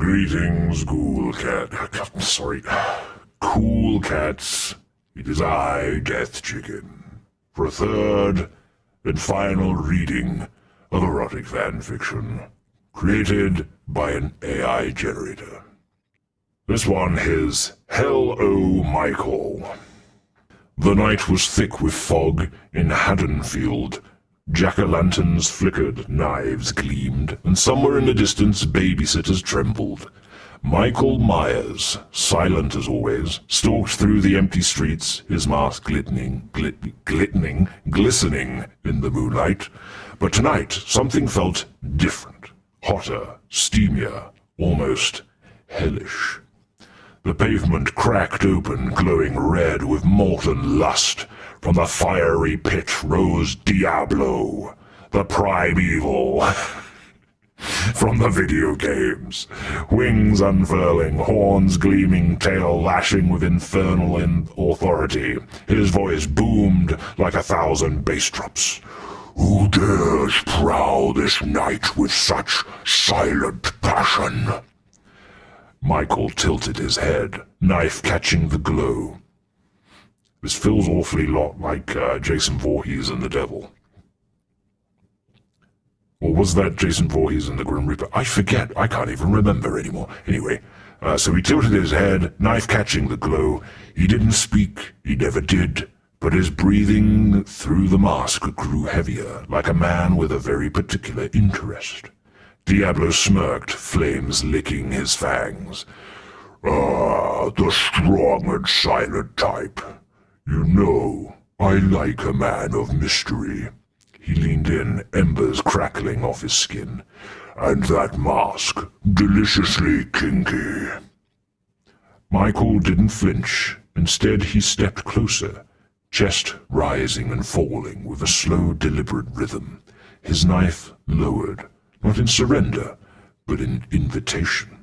Greetings, ghoul cat. Sorry. Cool cats. It is I, JazzChicken, for a third and final reading of erotic fanfiction created by an AI generator. This one is Hello, Michael. The night was thick with fog in Haddonfield. Jack-o'-lanterns flickered, knives gleamed, and somewhere in the distance babysitters trembled. Michael Myers, silent as always, stalked through the empty streets, his mask glistening in the moonlight. But tonight, something felt different, hotter, steamier, almost hellish. The pavement cracked open, glowing red with molten lust. From the fiery pit rose Diablo, the primeval. From the video games, wings unfurling, horns gleaming, tail lashing with infernal authority. His voice boomed like 1,000 bass drops. Who dares prowl this night with such silent passion? Michael tilted his head, knife catching the glow. This feels awfully lot like Jason Voorhees and the Devil. Or was that Jason Voorhees and the Grim Reaper? I forget. I can't even remember anymore. Anyway, so he tilted his head, knife catching the glow. He didn't speak. He never did. But his breathing through the mask grew heavier, like a man with a very particular interest. Diablo smirked, flames licking his fangs. The strong and silent type. You know, I like a man of mystery. He leaned in, embers crackling off his skin. And that mask, deliciously kinky. Michael didn't flinch. Instead, he stepped closer, chest rising and falling with a slow, deliberate rhythm. His knife lowered, not in surrender, but in invitation.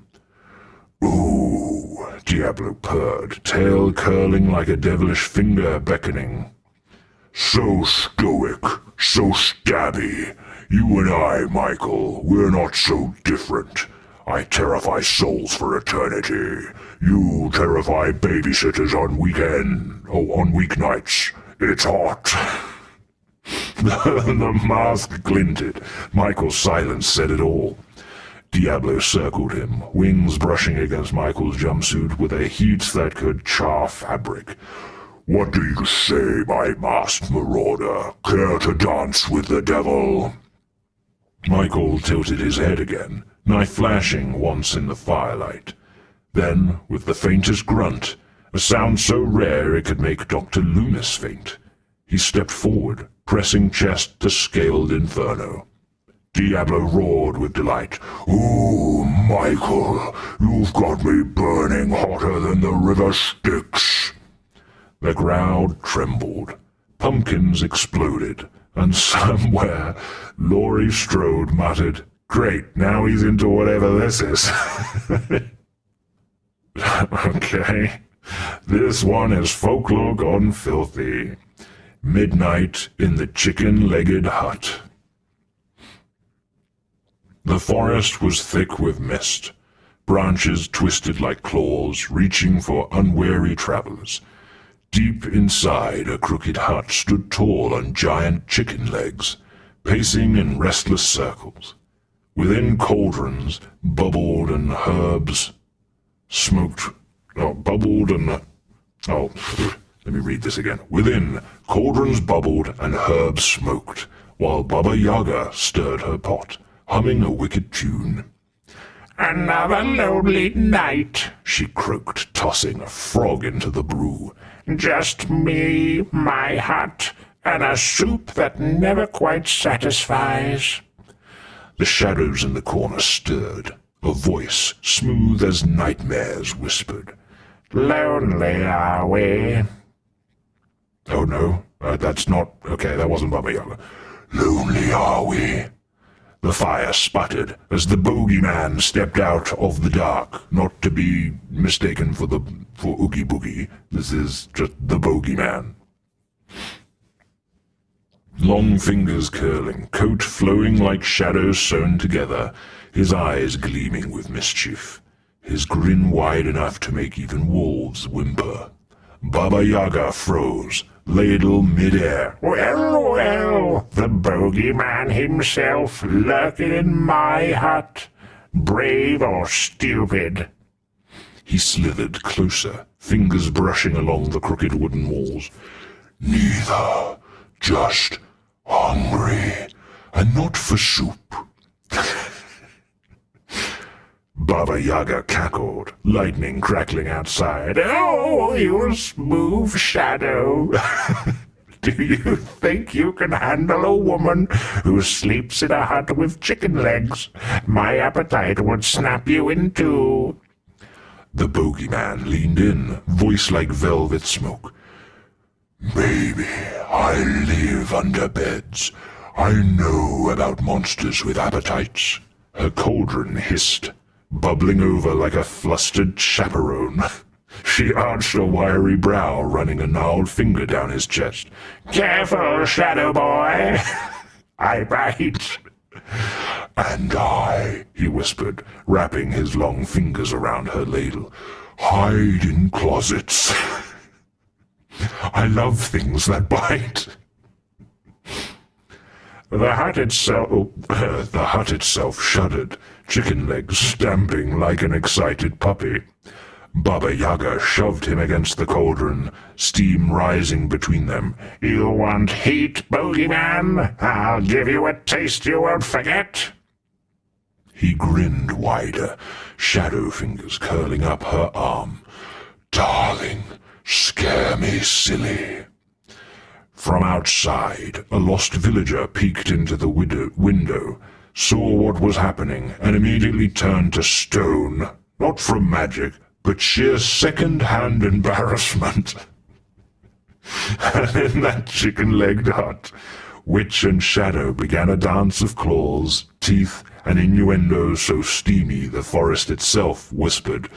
Ooh, Diablo purred, tail curling like a devilish finger beckoning. So stoic, so stabby. You and I, Michael, we're not so different. I terrify souls for eternity. You terrify babysitters on weeknights. It's hot. The mask glinted. Michael's silence said it all. Diablo circled him, wings brushing against Michael's jumpsuit with a heat that could char fabric. What do you say, my masked marauder? Care to dance with the devil? Michael tilted his head again, knife flashing once in the firelight. Then, with the faintest grunt, a sound so rare it could make Dr. Loomis faint, he stepped forward, pressing chest to scaled inferno. Diablo roared with delight. Ooh, Michael, you've got me burning hotter than the river Styx. The crowd trembled. Pumpkins exploded, and somewhere Laurie Strode muttered, Great, now he's into whatever this is. Okay, this one is folklore gone filthy. Midnight in the chicken-legged hut. The forest was thick with mist, branches twisted like claws, reaching for unwary travelers. Deep inside, a crooked hut stood tall on giant chicken legs, pacing in restless circles. Within cauldrons bubbled and herbs smoked. Let me read this again. Within, cauldrons bubbled and herbs smoked, while Baba Yaga stirred her pot, humming a wicked tune. Another lonely night, she croaked, tossing a frog into the brew. Just me, my hut, and a soup that never quite satisfies. The shadows in the corner stirred. A voice, smooth as nightmares, whispered, Lonely are we? Oh no, that's not... Okay, that wasn't Baba Yaga. Lonely are we? The fire sputtered as the bogeyman stepped out of the dark, not to be mistaken for Oogie Boogie. This is just the bogeyman. Long fingers curling, coat flowing like shadows sewn together, his eyes gleaming with mischief. his grin wide enough to make even wolves whimper. Baba Yaga froze, ladle midair. Well, well, the bogeyman himself lurking in my hut. Brave or stupid? He slithered closer, fingers brushing along the crooked wooden walls. Neither, just hungry, and not for soup. Baba Yaga cackled, lightning crackling outside. Oh, you smooth shadow. Do you think you can handle a woman who sleeps in a hut with chicken legs? My appetite would snap you in two. The bogeyman leaned in, voice like velvet smoke. Maybe I live under beds. I know about monsters with appetites. Her cauldron hissed, bubbling over like a flustered chaperone. She arched a wiry brow, running a gnarled finger down his chest. Careful, shadow boy. I bite. And I, he whispered, wrapping his long fingers around her ladle, hide in closets. I love things that bite. The hut itself shuddered, chicken legs stamping like an excited puppy. Baba Yaga shoved him against the cauldron, steam rising between them. You want heat, bogeyman? I'll give you a taste you won't forget. He grinned wider, shadow fingers curling up her arm. Darling, scare me silly. From outside, a lost villager peeked into the window, saw what was happening, and immediately turned to stone, not from magic, but sheer second-hand embarrassment. And in that chicken-legged hut, witch and shadow began a dance of claws, teeth, and innuendos so steamy the forest itself whispered,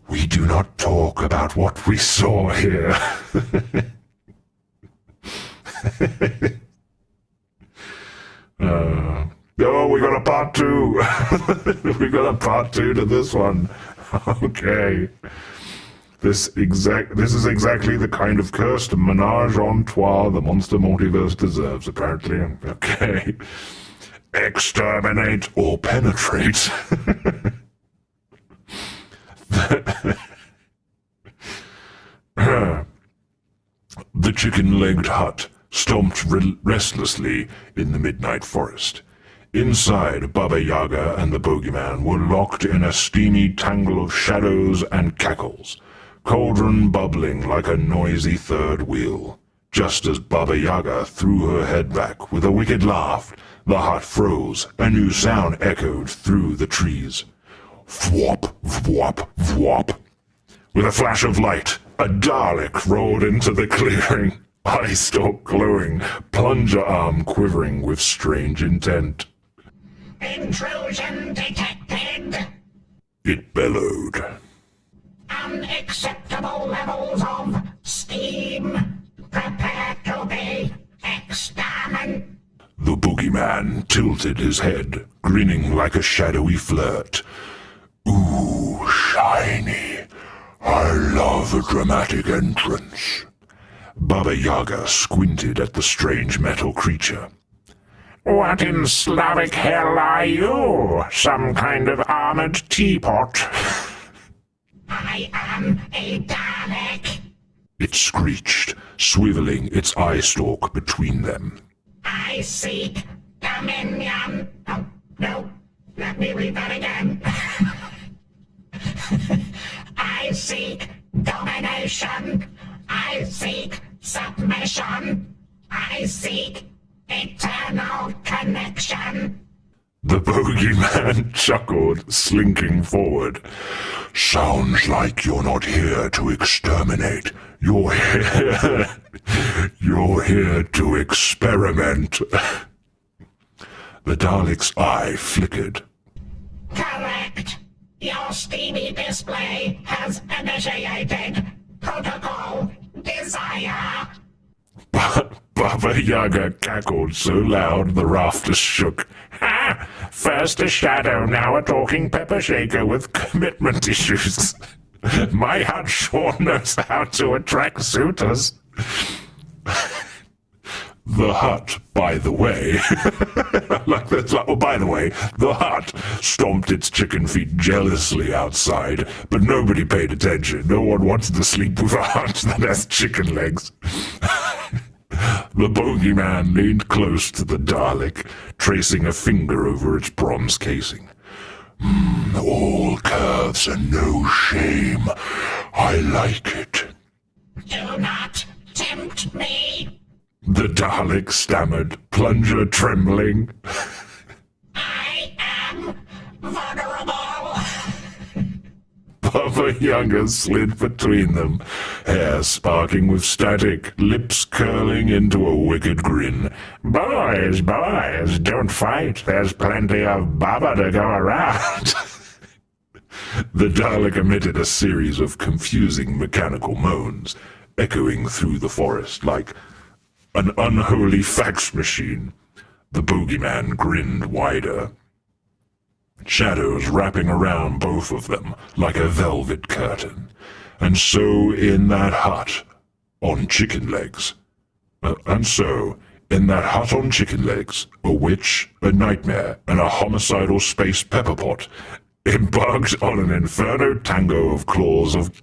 "We do not talk about what we saw here." Oh, we got a part two. We got a part two to this one. Okay. This is exactly the kind of cursed menage a trois the monster multiverse deserves, apparently. Okay. Exterminate or penetrate. The chicken-legged hut stomped restlessly in the midnight forest. Inside, Baba Yaga and the bogeyman were locked in a steamy tangle of shadows and cackles, cauldron bubbling like a noisy third wheel. Just as Baba Yaga threw her head back with a wicked laugh, the hut froze, a new sound echoed through the trees. Thwop, thwop, thwop. With a flash of light, a Dalek rolled into the clearing, eye stalk glowing, plunger arm quivering with strange intent. Intrusion detected. It bellowed. Unacceptable levels of steam. Prepare to be exterminated. The boogeyman tilted his head, grinning like a shadowy flirt. Ooh, shiny. I love a dramatic entrance. Baba Yaga squinted at the strange metal creature. What in Slavic hell are you? Some kind of armored teapot? I am a Dalek. It screeched, swiveling its eye stalk between them. I seek dominion. Oh, no. Let me read that again. I seek domination. I seek submission. I seek eternal connection. The bogeyman chuckled, slinking forward. Sounds like you're not here to exterminate. You're here to experiment. The Dalek's eye flickered. Correct. Your steamy display has initiated protocol desire. Baba Yaga cackled so loud the rafters shook. First a shadow, now a talking pepper shaker with commitment issues. My hut sure knows how to attract suitors. The hut, by the way, by the way, the hut stomped its chicken feet jealously outside, but nobody paid attention. No one wants to sleep with a hut that has chicken legs. The bogeyman leaned close to the Dalek, tracing a finger over its bronze casing. All curves and no shame. I like it. Do not tempt me. The Dalek stammered, plunger trembling. I am vulnerable. Papa Younger slid between them, hair sparking with static, lips curling into a wicked grin. Boys, don't fight. There's plenty of baba to go around. The Dalek emitted a series of confusing mechanical moans, echoing through the forest like an unholy fax machine. The bogeyman grinned wider, shadows wrapping around both of them like a velvet curtain. And so in that hut on chicken legs, a witch, a nightmare, and a homicidal space pepperpot embarked on an inferno tango of claws, of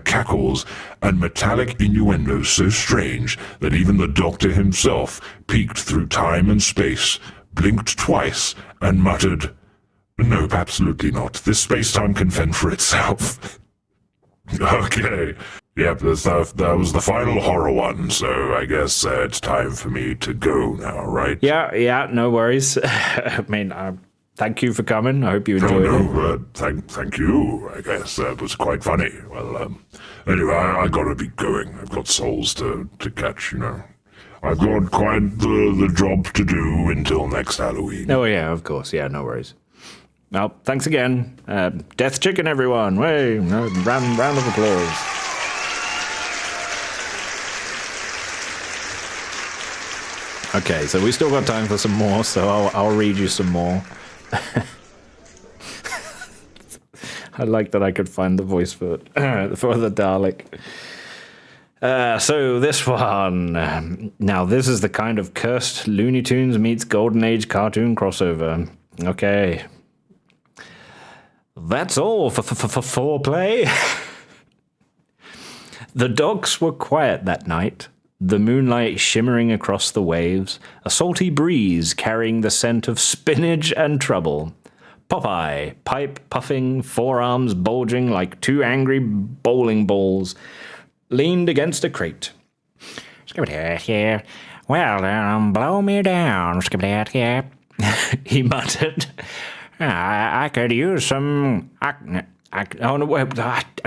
cackles, and metallic innuendos so strange that even the Doctor himself peeked through time and space, blinked twice, and muttered, "Nope, absolutely not. This space-time can fend for itself." Okay. Yep, that was the final horror one, so I guess it's time for me to go now, right? Yeah, no worries. I mean, thank you for coming. I hope you enjoyed it. Thank you. I guess that was quite funny. Well, anyway, I gotta be going. I've got souls to catch, you know. I've got quite the job to do until next Halloween. Oh, yeah, of course. Yeah, no worries. Well, thanks again. Death Chicken, everyone. Way, round of applause. Okay, so we still got time for some more, so I'll read you some more. I like that I could find the voice for the Dalek. So this one. Now, this is the kind of cursed Looney Tunes meets Golden Age cartoon crossover. Okay. That's all for foreplay. The dogs were quiet that night, the moonlight shimmering across the waves, a salty breeze carrying the scent of spinach and trouble. Popeye, pipe puffing, forearms bulging like two angry bowling balls, leaned against a crate. "Here. Well, blow me down, here," he muttered. I could use some... I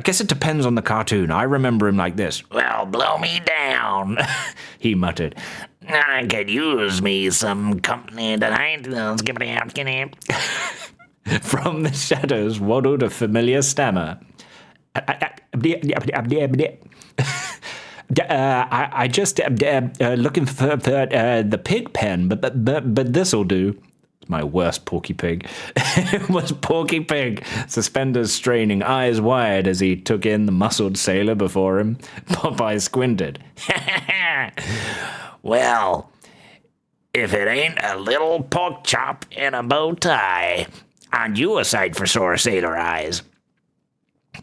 guess it depends on the cartoon. I remember him like this. "Well, blow me down," he muttered. "I could use me some company tonight." From the shadows waddled a familiar stammer. I just looking for the pig pen, but this'll do. My worst Porky Pig. It was Porky Pig, suspenders straining, eyes wide as he took in the muscled sailor before him. Popeye squinted. "Well, if it ain't a little pork chop in a bow tie, aren't you a sight for sore sailor eyes?"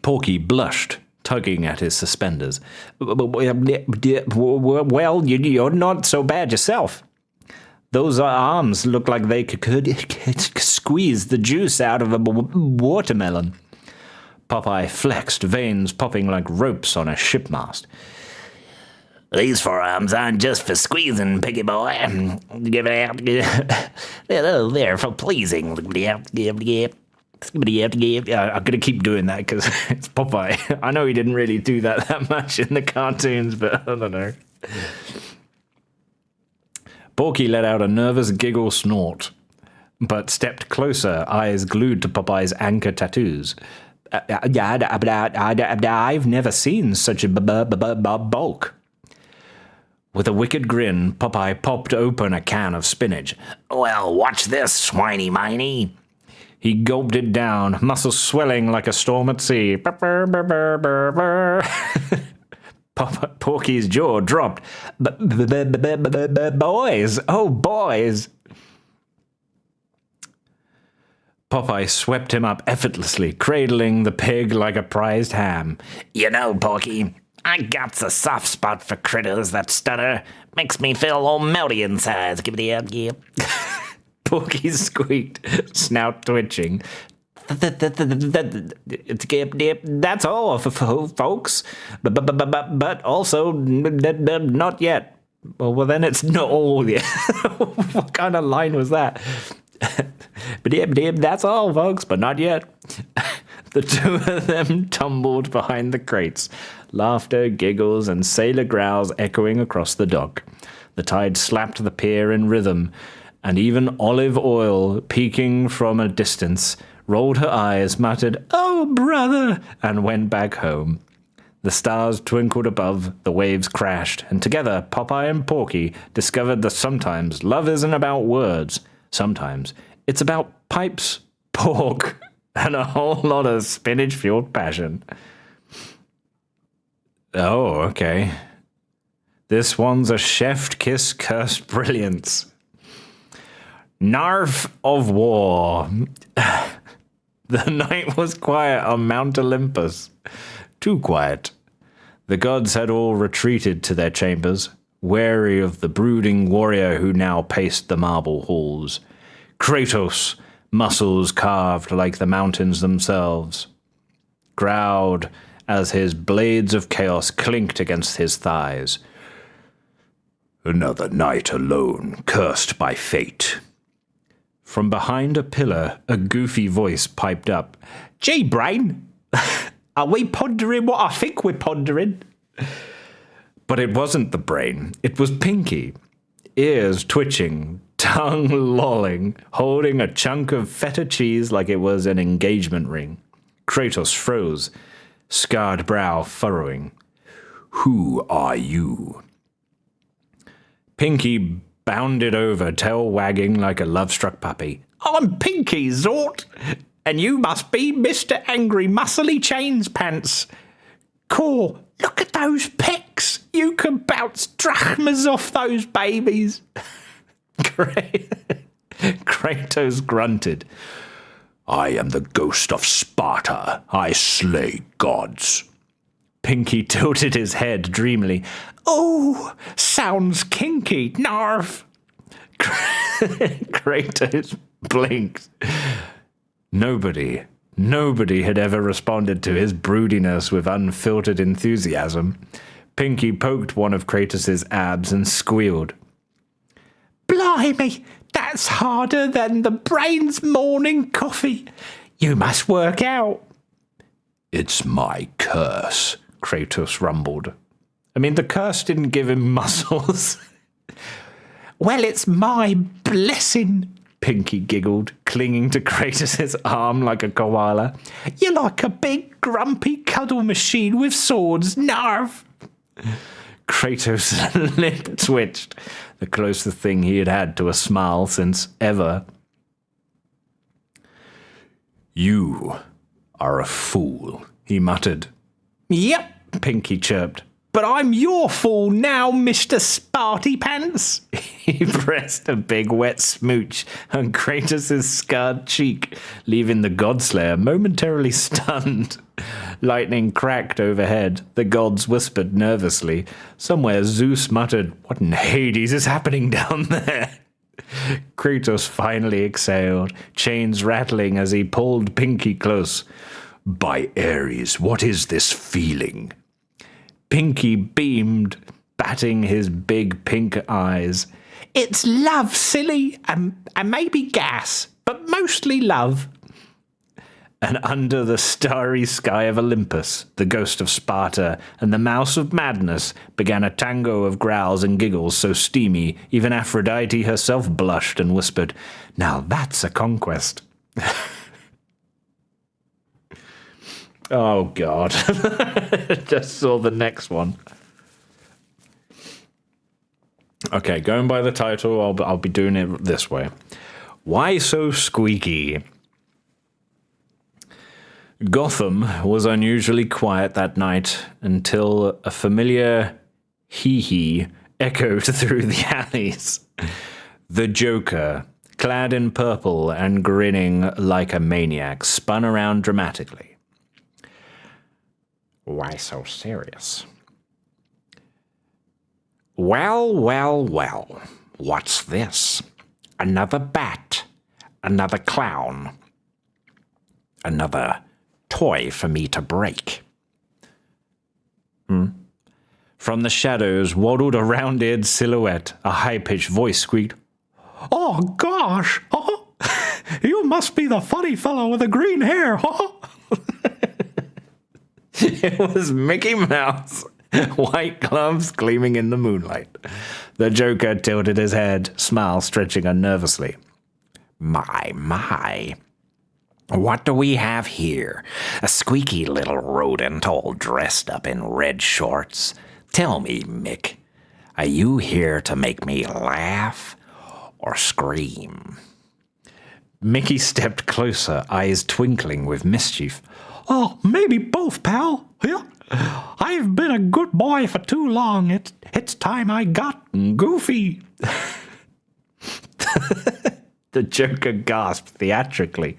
Porky blushed, tugging at his suspenders. "Well, you're not so bad yourself. Those arms look like they could squeeze the juice out of a watermelon." Popeye flexed, veins popping like ropes on a shipmast. "These forearms aren't just for squeezing, piggy boy. They're for pleasing." I'm gonna keep doing that because it's Popeye. I know he didn't really do that much in the cartoons, but I don't know. Porky let out a nervous giggle snort, but stepped closer, eyes glued to Popeye's anchor tattoos. I've never seen such a bulk." With a wicked grin, Popeye popped open a can of spinach. Well, watch this, swiney miney. He gulped it down, muscles swelling like a storm at sea. Porky's jaw dropped. Boys! Oh, boys! Popeye swept him up effortlessly, cradling the pig like a prized ham. You know, Porky, I got a soft spot for critters that stutter. Makes me feel all melty inside. Give me the Porky squeaked, snout twitching. That's all, folks. But also, not yet. Well, then it's not all yet. What kind of line was that? That's all, folks, but not yet. The two of them tumbled behind the crates, laughter, giggles, and sailor growls echoing across the dock. The tide slapped the pier in rhythm, and even Olive Oil, peeking from a distance, rolled her eyes, muttered, "Oh, brother," and went back home. The stars twinkled above, the waves crashed, and together Popeye and Porky discovered that sometimes love isn't about words. Sometimes it's about pipes, pork, and a whole lot of spinach-fueled passion. Oh, okay. This one's a chef-kiss cursed brilliance. Narf of war. The night was quiet on Mount Olympus. Too quiet. The gods had all retreated to their chambers, wary of the brooding warrior who now paced the marble halls. Kratos, muscles carved like the mountains themselves, growled as his blades of chaos clinked against his thighs. Another night alone, cursed by fate. From behind a pillar, a goofy voice piped up. Gee, Brain, are we pondering what I think we're pondering? But it wasn't the brain. It was Pinky, ears twitching, tongue lolling, holding a chunk of feta cheese like it was an engagement ring. Kratos froze, scarred brow furrowing. Who are you? Pinky bounded over, tail wagging like a love-struck puppy. I'm Pinky, Zort, and you must be Mr. Angry Muscly Chains Pants. Core, look at those pecs. You can bounce drachmas off those babies. Kratos grunted. I am the ghost of Sparta. I slay gods. Pinky tilted his head dreamily. Oh, sounds kinky, narf. Kratos blinked. Nobody had ever responded to his broodiness with unfiltered enthusiasm. Pinky poked one of Kratos' abs and squealed. Blimey, that's harder than the brain's morning coffee. You must work out. It's my curse, Kratos rumbled. I mean, the curse didn't give him muscles. Well, it's my blessing, Pinky giggled, clinging to Kratos' arm like a koala. You're like a big, grumpy cuddle machine with swords, narf. Kratos' lip twitched, the closest thing he had had to a smile since ever. You are a fool, he muttered. Yep, Pinky chirped. But I'm your fool now, Mr. Sparty Pants. He pressed a big wet smooch on Kratos' scarred cheek, leaving the Godslayer momentarily stunned. Lightning cracked overhead. The gods whispered nervously. Somewhere Zeus muttered, What in Hades is happening down there? Kratos finally exhaled, chains rattling as he pulled Pinky close. By Ares, what is this feeling? Pinky beamed, batting his big pink eyes. It's love, silly, and maybe gas, but mostly love. And under the starry sky of Olympus, the ghost of Sparta and the mouse of madness began a tango of growls and giggles so steamy, even Aphrodite herself blushed and whispered, Now that's a conquest. Oh, God. Just saw the next one. Okay, going by the title, I'll be doing it this way. Why so squeaky? Gotham was unusually quiet that night until a familiar hee-hee echoed through the alleys. The Joker, clad in purple and grinning like a maniac, spun around dramatically. Why so serious? Well, well, well. What's this? Another bat. Another clown. Another toy for me to break. From the shadows waddled a round-eared silhouette. A high-pitched voice squeaked, "Oh, gosh! Oh, you must be the funny fellow with the green hair!" Oh. It was Mickey Mouse, white gloves gleaming in the moonlight. The Joker tilted his head, smile stretching unnervously. My. What do we have here? A squeaky little rodent all dressed up in red shorts. Tell me, Mick, are you here to make me laugh or scream? Mickey stepped closer, eyes twinkling with mischief. "Oh, maybe both, pal. Yeah. I've been a good boy for too long. It's time I got goofy." The Joker gasped theatrically,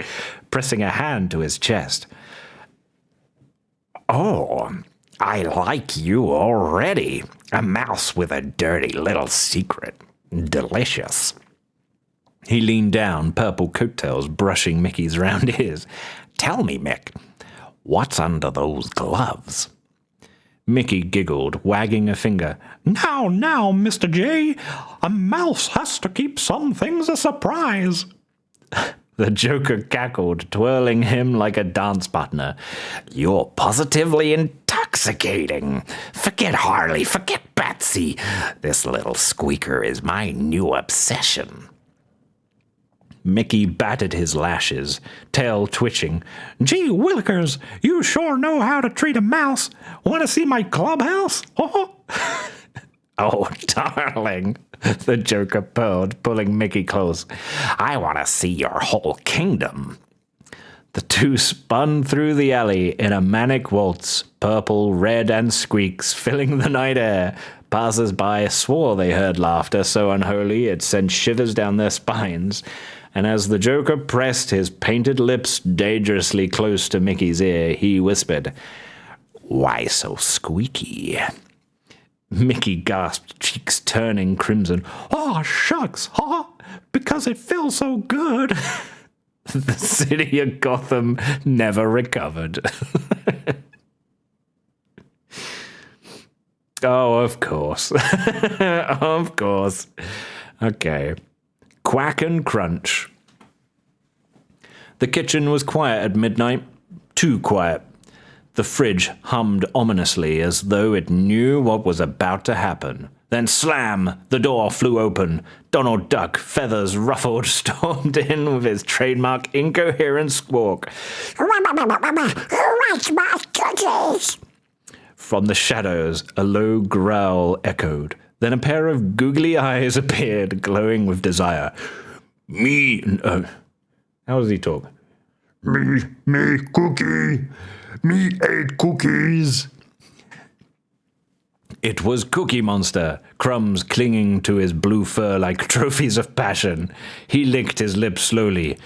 pressing a hand to his chest. "Oh, I like you already. A mouse with a dirty little secret. Delicious." He leaned down, purple coattails brushing Mickey's round ears. "Tell me, Mick, what's under those gloves?" Mickey giggled, wagging a finger. Now, Mr. J, a mouse has to keep some things a surprise." The Joker cackled, twirling him like a dance partner. "You're positively intoxicating. Forget Harley, forget Batsy. This little squeaker is my new obsession." Mickey batted his lashes, tail twitching. "Gee willikers, you sure know how to treat a mouse. Want to see my clubhouse?" Oh, "Oh, darling," the Joker purred, pulling Mickey close. "I want to see your whole kingdom." The two spun through the alley in a manic waltz, purple, red, and squeaks filling the night air. Passers-by swore they heard laughter so unholy it sent shivers down their spines. And as the Joker pressed his painted lips dangerously close to Mickey's ear, he whispered, "Why so squeaky?" Mickey gasped, cheeks turning crimson. "Oh, shucks, huh? Because it feels so good." The city of Gotham never recovered. Oh, of course. Of course. Okay. Quack and crunch. The kitchen was quiet at midnight. Too quiet. The fridge hummed ominously as though it knew what was about to happen. Then slam! The door flew open. Donald Duck, feathers ruffled, stormed in with his trademark incoherent squawk. "Where's my cookies?" From the shadows, a low growl echoed. Then a pair of googly eyes appeared, glowing with desire. "Me, how does he talk? Me, cookie. Me ate cookies." It was Cookie Monster, crumbs clinging to his blue fur like trophies of passion. He licked his lips slowly.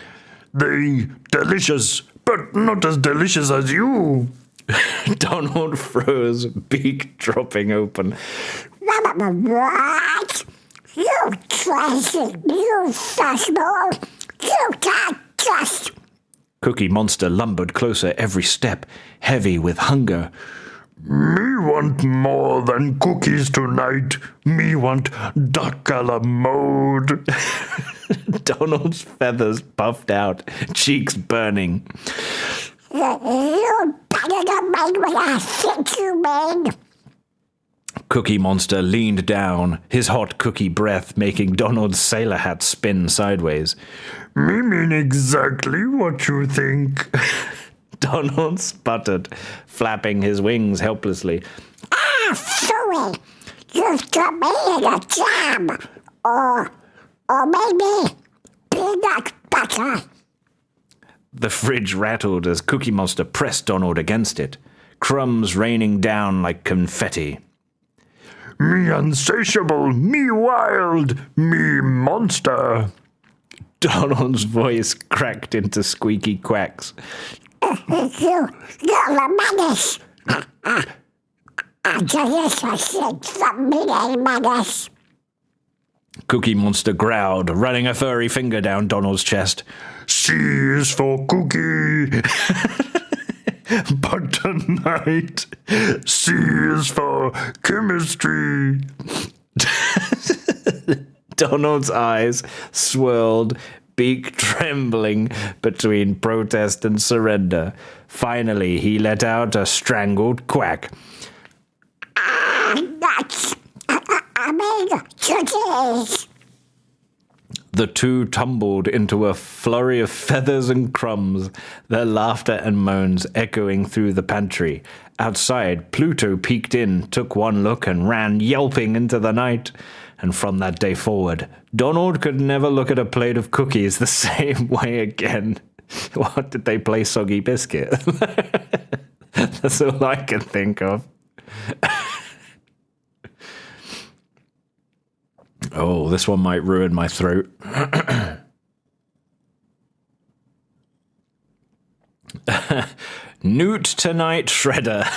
"They delicious, but not as delicious as you." Donald froze, beak dropping open. "What? You trashy, you fuzzball. You can't trust." Cookie Monster lumbered closer every step, heavy with hunger. "Me want more than cookies tonight. Me want duck a la mode." Donald's feathers puffed out, cheeks burning. "You better not make what I think you made." Cookie Monster leaned down, his hot cookie breath making Donald's sailor hat spin sideways. "Me mean exactly what you think." Donald sputtered, flapping his wings helplessly. "Ah, sorry. You've got me in a jam. Or maybe peanut butter. The fridge rattled as Cookie Monster pressed Donald against it, crumbs raining down like confetti. Me insatiable, me wild, me monster. Donald's voice cracked into squeaky quacks. You're a menace. A delicious familiar menace. Cookie Monster growled, running a furry finger down Donald's chest. C is for cookie. But tonight, C is for chemistry. Donald's eyes swirled, beak trembling between protest and surrender. Finally, he let out a strangled quack. Nuts. I mean, cookies. The two tumbled into a flurry of feathers and crumbs, their laughter and moans echoing through the pantry. Outside, Pluto peeked in, took one look, and ran yelping into the night. And from that day forward, Donald could never look at a plate of cookies the same way again. What, did they play Soggy Biscuit? That's all I can think of. Oh, this one might ruin my throat. Newt Tonight Shredder.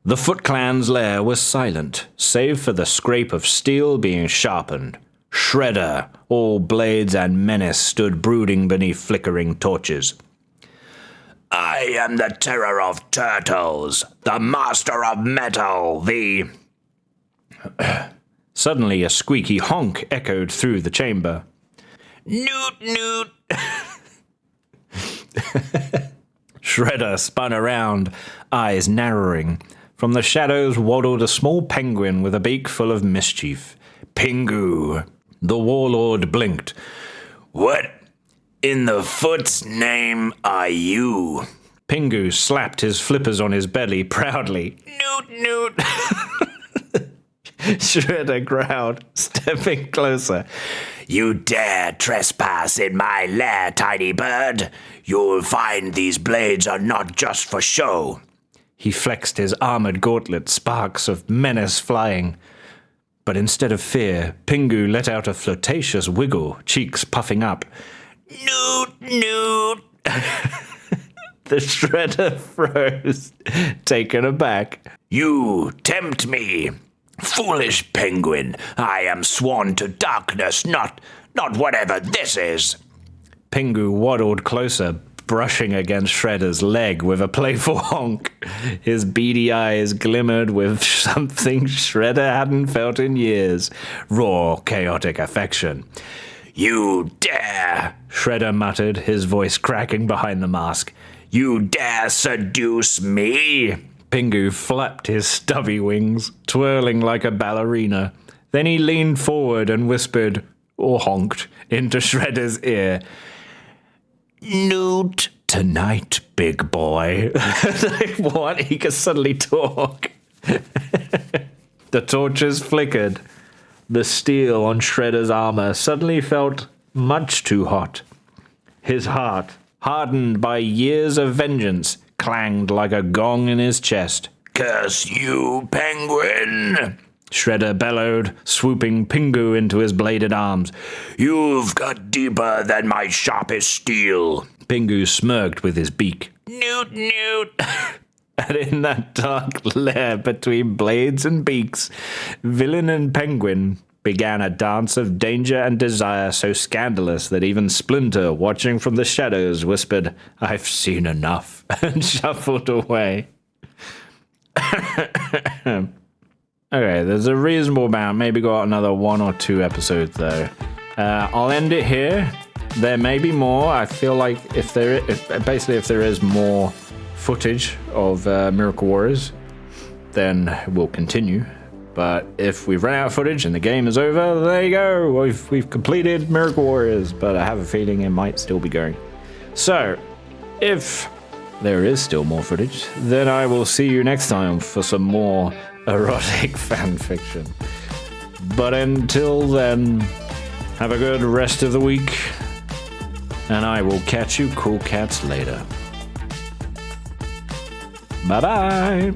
The Foot Clan's lair was silent, save for the scrape of steel being sharpened. Shredder, all blades and menace, stood brooding beneath flickering torches. I am the terror of turtles, the master of metal, the... Suddenly a squeaky honk echoed through the chamber. Newt, Newt. Shredder spun around, eyes narrowing. From the shadows waddled a small penguin with a beak full of mischief. Pingu. The warlord blinked. What in the foot's name are you? Pingu slapped his flippers on his belly proudly. Newt, Newt. Shredder growled, stepping closer. You dare trespass in my lair, tiny bird. You'll find these blades are not just for show. He flexed his armored gauntlet, sparks of menace flying. But instead of fear, Pingu let out a flirtatious wiggle, cheeks puffing up. Newt, Newt. The Shredder froze, taken aback. You tempt me. Foolish penguin, I am sworn to darkness, not whatever this is. Pingu waddled closer, brushing against Shredder's leg with a playful honk. His beady eyes glimmered with something Shredder hadn't felt in years. Raw, chaotic affection. You dare, Shredder muttered, his voice cracking behind the mask. You dare seduce me? Pingu flapped his stubby wings, twirling like a ballerina. Then he leaned forward and whispered, or honked, into Shredder's ear. Newt. Tonight, big boy. Like, what? He could suddenly talk. The torches flickered. The steel on Shredder's armor suddenly felt much too hot. His heart, hardened by years of vengeance, clanged like a gong in his chest. Curse you, penguin! Shredder bellowed, swooping Pingu into his bladed arms. You've got deeper than my sharpest steel. Pingu smirked with his beak. Newt, Newt. And in that dark lair between blades and beaks, villain and penguin began a dance of danger and desire so scandalous that even Splinter, watching from the shadows, whispered, "I've seen enough," and shuffled away. Okay, there's a reasonable amount. Maybe got another 1 or 2 episodes though. I'll end it here. There may be more. I feel like if there is more footage of Miracle Warriors, then we'll continue. But if we've run out of footage and the game is over, there you go. We've completed Miracle Warriors, but I have a feeling it might still be going. So, if there is still more footage, then I will see you next time for some more erotic fan fiction. But until then, have a good rest of the week, and I will catch you cool cats later. Bye-bye!